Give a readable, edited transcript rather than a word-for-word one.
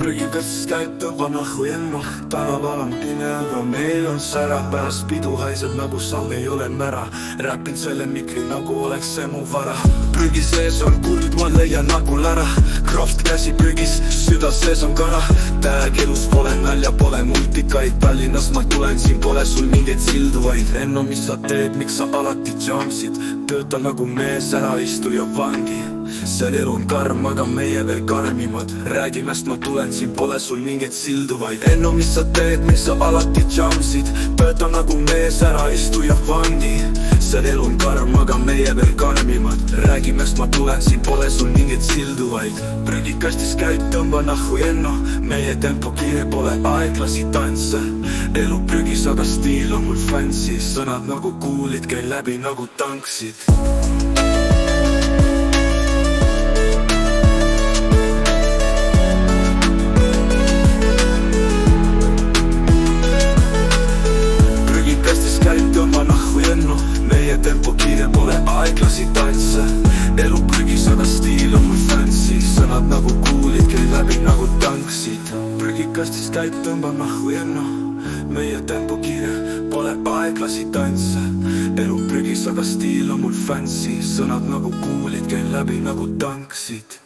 prügikastis käib tõmba nahku ennu. Tänaval on pime, aga meil on sära. Pärast pidu haiseb nagu samm ei ole mära. Räpin selle mikri nagu oleks see mu vara. Prügi sees on kuld, ma leian nagu lära. Krohvt käsi prügis, süda sees on kara. Täheg elus pole nalja, pole multikaid. Tallinnas ma tulen, siin pole sul mingeid sildu, vaid Enno, mis sa teed, miks sa alati jumpsid? Tööta nagu mees, ära istu ja vangi. See elu on karm, aga meie veel karmimad. Räägimest ma tulen, siin pole sul mingeid sildu, vaid Enno, mis sa teed, miks sa alati jumpsid? Tööta nagu mees, ära istu ja vangi. See elu on karm, aga meie veel karmimad. Räägimest ma tulen, siin pole sul mingeid sildu, vaid prügikastis käib, tõmba nahku Enno. Meie tempo kiire, pole aeglasi tantse. Elu prügis, aga stiil on mul fancy. Sõnad nagu kuulid, käin läbi nagu tanksid. Meie tempo kiire, pole aeglasi tantse. Elu prügis, aga stiil on mul fancy. Sõnad nagu kuulid, käin läbi nagu tanksid. Prügikastis käib, tõmba nahku Enno. Meie tempo kiire, pole aeglasi tantse. Elu prügis, aga stiil on mul fancy. Sõnad nagu kuulid, käin läbi nagu tanksid.